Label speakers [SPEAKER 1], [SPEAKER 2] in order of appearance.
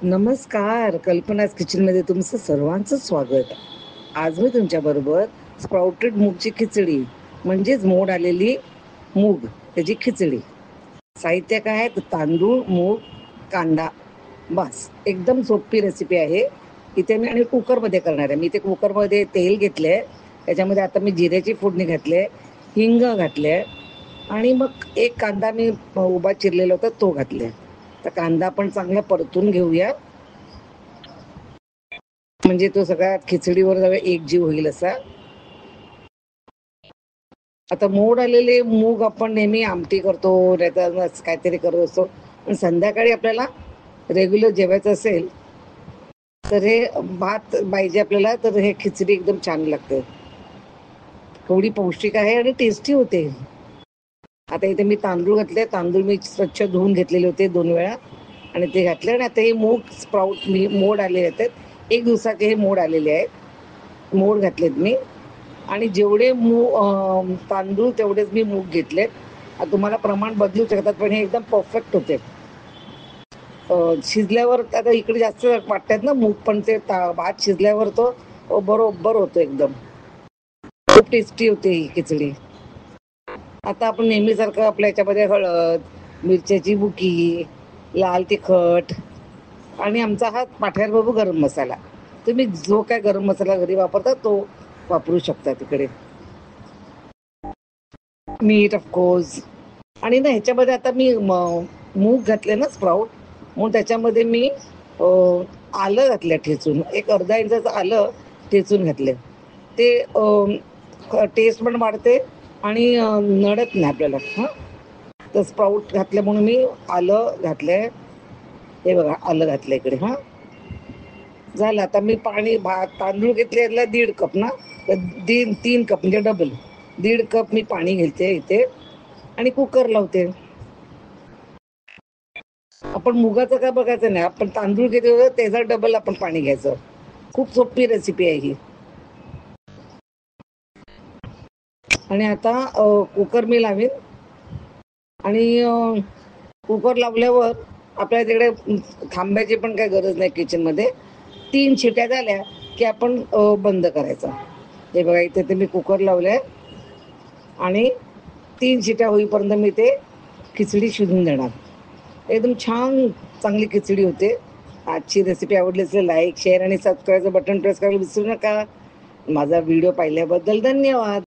[SPEAKER 1] नमस्कार, कल्पनाज किचनमध्ये तुमचं सर्वांचं स्वागत. आज मी तुमच्याबरोबर स्प्राउटेड मूगची खिचडी म्हणजेच मोड आलेली मूग त्याची खिचडी. साहित्य काय आहे तर तांदूळ, मूग, कांदा, बस. एकदम सोपी रेसिपी आहे. इथे मी आणि कुकरमध्ये करणार आहे. मी इथे कुकरमध्ये तेल घेतले, त्याच्यामध्ये आता मी जिऱ्याची फोडणी घातली, हिंग घातले आणि मग एक कांदा मी उभा चिरलेला होता तो घातले. तर कांदा पण चांगला परतून घेऊया, म्हणजे तो सगळ्या खिचडीवर सगळं एकजीव होईल असा. आता मोड आलेले मूग आपण नेहमी आमटी करतो, नाहीतर असं काहीतरी करत असतो. पण संध्याकाळी आपल्याला रेग्युलर जेवायचं असेल तर हे भात पाहिजे आपल्याला, तर हे खिचडी एकदम छान लागते. थोडी पौष्टिक आहे आणि टेस्टी होते. आता इथे मी तांदूळ घातले. तांदूळ मी स्वच्छ धुवून घेतलेले होते 2 वेळा आणि ते घातले. आणि आता हे मूग स्प्राउट मी मोड आलेले आहेत. 1 दिवसाचे हे मोड आलेले आहेत. मोड घातलेत मी आणि जेवढे तांदूळ तेवढेच मी मूग घेतलेत. तुम्हाला प्रमाण बदलू शकतात, पण हे एकदम परफेक्ट होते. शिजल्यावर आता इकडे जास्त वाटतात ना मूग, पण ते भात शिजल्यावर तो बरोबर होतो एकदम. खूप टेस्टी होते ही खिचडी. आता आपण नेहमीसारखं आपल्या याच्यामध्ये हळद, मिरच्याची बुकी, लाल तिखट आणि आमचा हा पाठ्यार बाबू गरम मसाला. तुम्ही जो काय गरम मसाला घरी वापरता तो वापरू शकता तिकडे. मीठ ऑफकोर्स. आणि ना ह्याच्यामध्ये आता मी मूग घातले ना स्प्राऊट, मग त्याच्यामध्ये मी आलं घातलं ठेचून. एक अर्धा इंचाचं आलं ठेचून घातले. ते टेस्ट पण वाढते आणि नडत नाही आपल्याला. हां, तर स्प्राऊट घातले म्हणून मी आलं घातलंय. हे बघा, आलं घातलं इकडे. हां, झालं. आता मी पाणी तांदूळ घेतलेला 1.5 कप ना, तर 3 कप म्हणजे डबल 1.5 कप मी पाणी घेते इथे आणि कुकर लावते. आपण मुगाचं काय बघायचं नाही, आपण तांदूळ घेतो त्याचा डबल आपण पाणी घ्यायचं. खूप सोपी रेसिपी आहे ही. आणि आता कुकर मी लावेन आणि कुकर लावल्यावर आपल्याला तिकडे थांबायची पण काही गरज नाही किचनमध्ये. 3 शिट्या झाल्या की आपण बंद करायचा. हे बघा, इथे ते मी कुकर लावलंय आणि 3 शिट्या होईपर्यंत मी ते खिचडी शिजवून देणार. एकदम छान चांगली खिचडी होते. आजची रेसिपी आवडली असेल लाईक, शेअर आणि सबस्क्राईबचं बटन प्रेस करायला विसरू नका. माझा व्हिडिओ पाहिल्याबद्दल धन्यवाद.